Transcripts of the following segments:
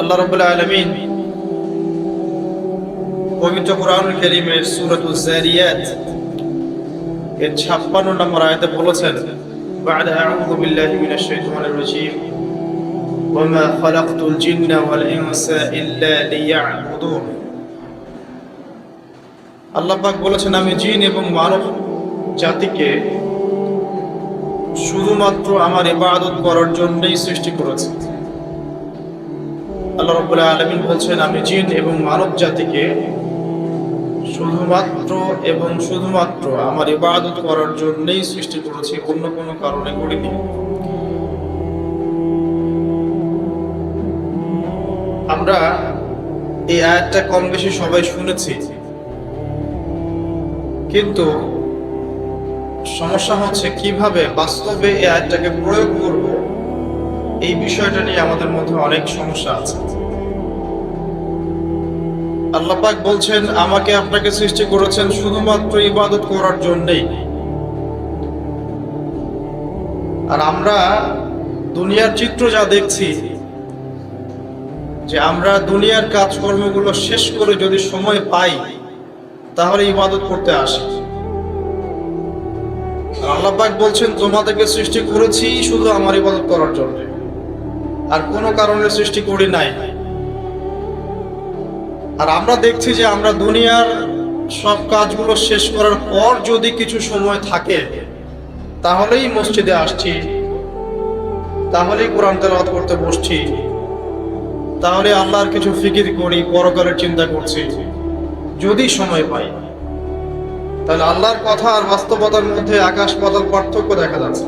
আল্লাহ রাব্বুল আলামিন পবিত্র কুরআনুল কারীমের সূরাতুজ যারিয়াত এর 56 নম্বর আয়াতে বলেছেন, বা'দা আউযু বিল্লাহি মিনাশ শাইতানির রাজীম ওয়া মা খালাকতুল জিন্না ওয়াল ইনসা ইল্লা লিয়া'বুদুন। আল্লাহ পাক বলেছেন, আমি জিন এবং মানব জাতিকে শুধুমাত্র আমার ইবাদত করার জন্যই সৃষ্টি করেছি। আল্লাহ রাব্বুল আলামিন বলছেন, আমি জিন এবং মানব জাতিকে শুধুমাত্র আমার ইবাদত করার জন্যই সৃষ্টি করেছি, অন্য কোনো কারণে করিনি। আমরা এই আয়াতটা কম বেশি সবাই শুনেছি, কিন্তু সমস্যা হচ্ছে কিভাবে বাস্তবে এই আয়াতটাকে প্রয়োগ করব, এই বিষয়টা নিয়ে আমাদের মধ্যে অনেক সমস্যা আছে। আল্লাহ পাক বলছেন, আমাকে আপনাকে সৃষ্টি করেছেন শুধুমাত্র ইবাদত করার জন্যই। আর আমরা দুনিয়ার চিত্র যা দেখছি, যে আমরা দুনিয়ার কাজকর্মগুলো শেষ করে যদি সময় পাই তাহলে ইবাদত করতে আসি। আল্লাহ পাক বলছেন, তোমাদেরকে সৃষ্টি করেছি শুধু আমার ইবাদত করার জন্য, আর কোনো কারণে সৃষ্টি করি নাই। আর আমরা দেখছি যে আমরা দুনিয়ার সব কাজগুলো শেষ করার পর যদি কিছু সময় থাকে তাহলেই মসজিদে আসছি, তাহলেই কোরআন তেলাওয়াত করতে বসছি, তাহলে আল্লাহর কিছু ফিকির করি, পরকালের চিন্তা করছি যদি সময় পাই। তাহলে আল্লাহর কথা আর বাস্তবতার মধ্যে আকাশ পাতাল পার্থক্য দেখা যাচ্ছে।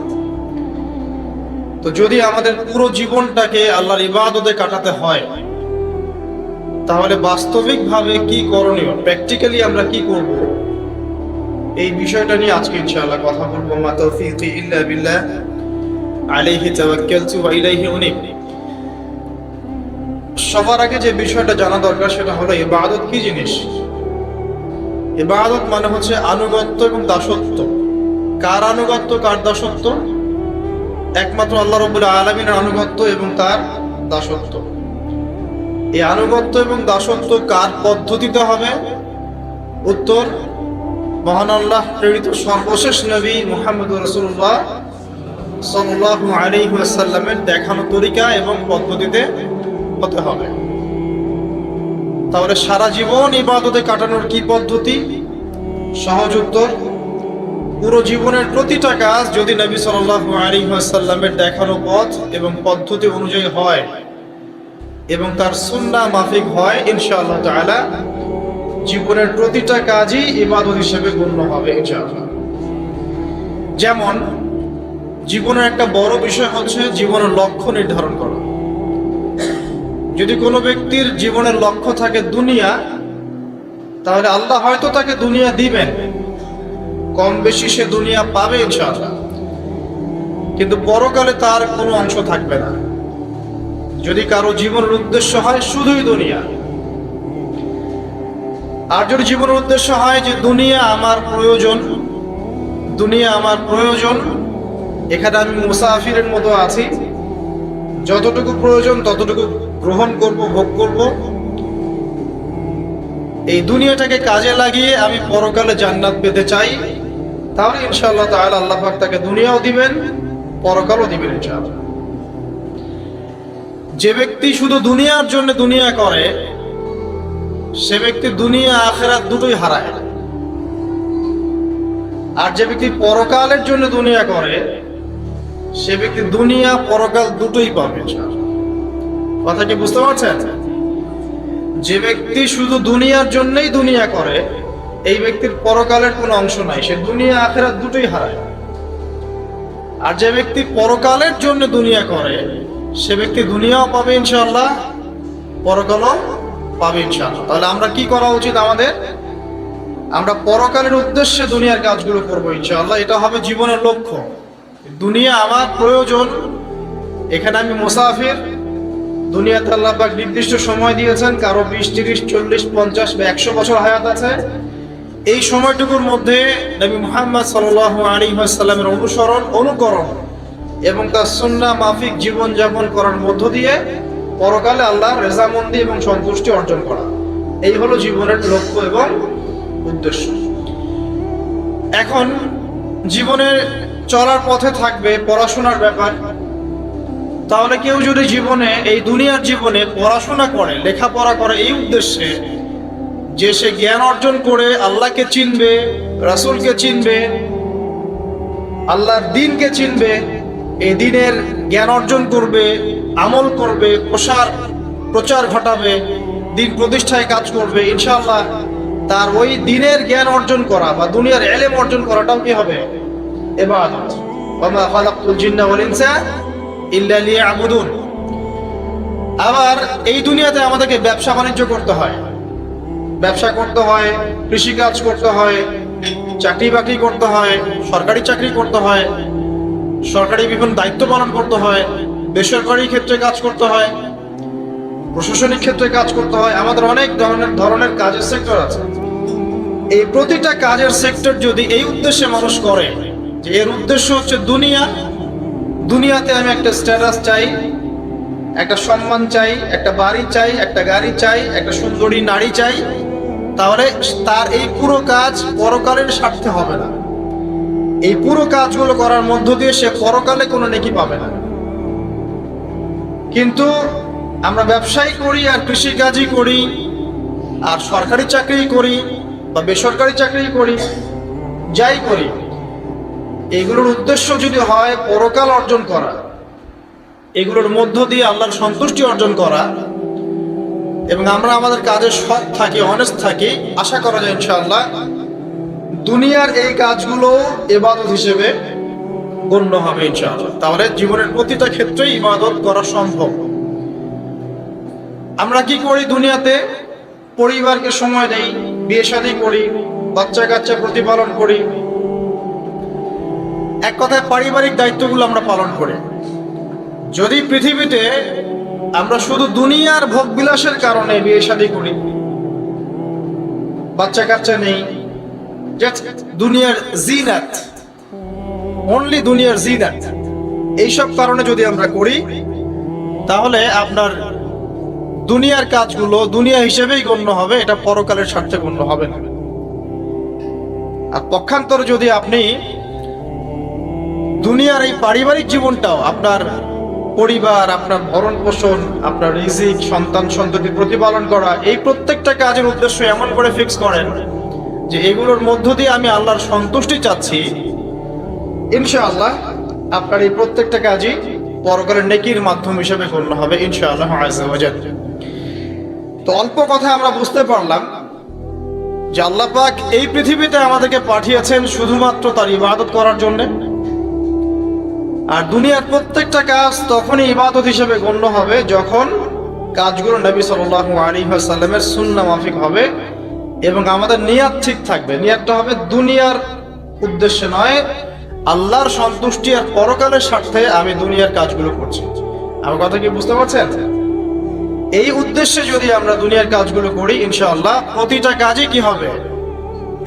তো যদি আমাদের পুরো জীবনটাকে আল্লাহর ইবাদতে কাটাতে হয়, তাহলে বাস্তবিকভাবে কি করণীয়, প্র্যাকটিক্যালি আমরা কি করব, এই বিষয়টা নিয়ে আজকে ইনশাআল্লাহ কথা বলবো। মা তাওফীকি ইল্লা বিল্লাহ, আলাইহি তাওয়াক্কালতু ওয়া ইলাইহি উনীব। সবার আগে যে বিষয়টা জানা দরকার সেটা হলো ইবাদত কি জিনিস। ইবাদত মানে হচ্ছে আনুগত্য এবং দাসত্ব। কার আনুগত্য, কার দাসত্ব? একমাত্র আল্লাহ রাব্বুল আলামিনের আনুগত্য এবং তার দাসত্ব। এই আনুগত্য এবং দাসত্ব কার পদ্ধতিতে হবে? উত্তর, মহান আল্লাহ প্রেরিত সর্বশেষ নবী মুহাম্মদুর রাসূলুল্লাহ সাল্লাল্লাহু আলাইহি ওয়াসাল্লামের দেখানো তরিকা এবং পদ্ধতিতে হতে হবে। তাহলে সারা জীবন ইবাদতে কাটানোর কি পদ্ধতি? সহজ উত্তর, পুরো জীবনের প্রতিটা কাজ যদি নবী সাল্লাল্লাহু আলাইহি ওয়াসাল্লামের দেখানো পথ এবং পদ্ধতি অনুযায়ী হয় এবং তার সুন্নাহ মাফিক হয়, ইনশাআল্লাহ তাআলা জীবনের প্রতিটা কাজই ইবাদত হিসেবে গণ্য হবে ইনশাআল্লাহ। যেমন জীবনের একটা বড় বিষয় হচ্ছে জীবনের লক্ষ্য নির্ধারণ করা। যদি কোনো ব্যক্তির জীবনের লক্ষ্য থাকে দুনিয়া, তাহলে আল্লাহ হয়তো তাকে দুনিয়া দিবেন, কম বেশি সে দুনিয়া পাবে ইনশাআল্লাহ, কিন্তু পরকালে তার কোনো অংশ থাকবে না। যদি কারো জীবনের উদ্দেশ্য হয় শুধুই দুনিয়া, আর যদি জীবনের উদ্দেশ্য হয় যে দুনিয়া আমার প্রয়োজন, এখানে আমি মুসাফিরের মতো আছি, যতটুকু প্রয়োজন ততটুকু গ্রহণ করব, ভোগ করব, এই দুনিয়াটাকে কাজে লাগিয়ে আমি পরকালে জান্নাত পেতে চাই, তাহলে ইনশাআল্লাহ তাআলা আল্লাহ পাক তাকে দুনিয়াও দিবেন, পরকালও দিবেন ইনশাআল্লাহ। যে ব্যক্তি শুধু দুনিয়ার জন্য দুনিয়া করে, সে ব্যক্তি দুনিয়া আখিরাত দুটোই হারায়। আর যে ব্যক্তি পরকালের জন্য দুনিয়া করে, সে ব্যক্তি দুনিয়া পরকাল দুটোই পাবে ইনশাআল্লাহ। কথা কি বুঝতে পারছেন? যে ব্যক্তি শুধু দুনিয়ার জন্যই দুনিয়া করে, এই ব্যক্তির পরকালের কোনো অংশ নাই, সে দুনিয়া আখিরাত দুটোই হারায়। আর যে ব্যক্তি পরকালের জন্য দুনিয়া করে, সে ব্যক্তি দুনিয়াও পাবে ইনশাআল্লাহ, পরকালও পাবে ইনশাআল্লাহ। তাহলে আমরা কি করা উচিত আমাদের? আমরা পরকালের উদ্দেশ্যে দুনিয়ার কাজগুলো করবো ইনশাআল্লাহ। এটা হবে জীবনের লক্ষ্য। দুনিয়া আমার প্রয়োজন, এখানে আমি মুসাফির। দুনিয়াতে আল্লাহ পাক নির্দিষ্ট সময় দিয়েছেন, কারো 20, 30, 40, 50 বা 100 বছর হায়াত আছে। এই সময়টুকুর মধ্যে নবী মুহাম্মদ সাল্লাল্লাহু আলাইহি ওয়াসাল্লামের অনুকরণ এবং তার সুন্নাহ মাফিক জীবনযাপন করার মধ্য দিয়ে পরকালে আল্লাহর রেজামন্দি এবং সন্তুষ্টি অর্জন করা। এই হলো জীবনের লক্ষ্য এবং উদ্দেশ্য। এখন জীবনের চলার পথে থাকবে পড়াশোনার ব্যাপার। তাহলে কেউ যদি জীবনে, এই দুনিয়ার জীবনে পড়াশোনা করে, লেখাপড়া করে এই উদ্দেশ্যে যে সে জ্ঞান অর্জন করে আল্লাহকে চিনবে, রাসূলকে চিনবে, আল্লাহর দ্বীনকে চিনবে, এই দ্বীনের জ্ঞান অর্জন করবে, আমল করবে, প্রচার ঘটাবে, দ্বীন প্রতিষ্ঠায় কাজ করবে, ইনশাআল্লাহ তার ওই দ্বীনের জ্ঞান অর্জন করা বা দুনিয়ার ইলম অর্জন করাটাও কি হবে? ইবাদত। ওয়া মা খালাকতুল জিন্না ওয়াল ইনসা ইল্লা লিয়াবুদুন। আবার এই দুনিয়াতে আমাদেরকে ব্যবসা বাণিজ্য করতে হয়, ব্যবসা করতে হয়, কৃষিকাজ করতে হয়, চাকরি বাকরি করতে হয়, সরকারি চাকরি করতে হয়, সরকারি বিভিন্ন দায়িত্ব পালন করতে হয়, বেসরকারি ক্ষেত্রে কাজ করতে হয়, প্রশাসনিক ক্ষেত্রে কাজ করতে হয়। আমাদের অনেক ধরনের কাজের সেক্টর আছে। এই প্রতিটা কাজের সেক্টর যদি এই উদ্দেশ্যে মানুষ করে যে এর উদ্দেশ্য হচ্ছে দুনিয়াতে আমি একটা স্ট্যাটাস চাই, একটা সম্মান চাই, একটা বাড়ি চাই, একটা গাড়ি চাই, একটা সুন্দরী নারী চাই, তাহলে তার এই পুরো কাজ পরকালের স্বার্থে হবে না। এই পুরো কাজগুলো করার মধ্য দিয়ে সে পরকালে কোনো নেকি পাবে না। কিন্তু আমরা ব্যবসায়ী করি আর কৃষিকাজই করি আর সরকারি চাকরি করি বা বেসরকারি চাকরি করি, যাই করি, এগুলোর উদ্দেশ্য যদি হয় পরকাল অর্জন করা, এগুলোর মধ্য দিয়ে আল্লাহর সন্তুষ্টি অর্জন করা, এবং আমরা আমাদের কাজে সৎ থাকি, অনেস্ট থাকি, আশা করা যায় ইনশাআল্লাহ দুনিয়ার এই কাজগুলো ইবাদত হিসেবে গণ্য হবে ইনশাআল্লাহ। তাহলে জীবনের প্রতিটা ক্ষেত্রেই ইবাদত করা সম্ভব। আমরা কি করি দুনিয়াতে? পরিবারকে সময় দেই, বিয়ে শাদী করি, বাচ্চা কাচ্চা প্রতিপালন করি, এক কথায় পারিবারিক দায়িত্বগুলো আমরা পালন করি। যদি পৃথিবীতে আমরা শুধু দুনিয়ার ভোগ বিলাসের কারণে বিয়ে শাদী করি, বাচ্চা কাচ্চা নেই, দুনিয়ার জিনাত, অনলি দুনিয়ার জিনাত, এইসব কারণে যদি আমরা করি, তাহলে আপনার দুনিয়ার কাজগুলো দুনিয়া হিসেবেই গণ্য হবে, এটা পরকালের স্বার্থে গণ্য হবে না। আর পক্ষান্তরে যদি আপনি দুনিয়ার এই পারিবারিক জীবনটাও, আপনার পরিবার, আপনার ভরণ পোষণ, আপনার রিজিক, সন্তান সন্ততি প্রতিপালন করা, এই প্রত্যেকটা কাজের উদ্দেশ্য এমন করে ফিক্স করেন যে এগুলোর মধ্য দিয়ে আমি আল্লাহর সন্তুষ্টি চাচ্ছি, ইনশাআল্লাহ আপনার এই প্রত্যেকটা কাজই পরকালের নেকির মাধ্যম হিসেবে গণ্য হবে ইনশাআল্লাহ আযজা ওয়া জাল। তো অল্প কথা আমরা বুঝতে পারলাম যে আল্লাহ পাক এই পৃথিবীতে আমাদেরকে পাঠিয়েছেন শুধুমাত্র তার ইবাদত করার জন্য। আর দুনিয়ার প্রত্যেকটা কাজ তখনই ইবাদত হিসেবে গণ্য হবে যখন কাজগুলো নবী সাল্লাল্লাহু আলাইহি ওয়াসাল্লামের সুন্নাহ মাফিক হবে এবং আমাদের নিয়াত ঠিক থাকবে। নিয়াতটা হবে দুনিয়ার উদ্দেশ্যে নয়, আল্লাহর সন্তুষ্টি আর পরকালের স্বার্থে আমি দুনিয়ার কাজগুলো করছি। আমার কথা কি বুঝতে পারছেন? এই উদ্দেশ্যে যদি আমরা দুনিয়ার কাজগুলো করি, ইনশাআল্লাহ প্রতিটা কাজই কি হবে?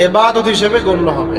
ইবাদত হিসেবে গণ্য হবে।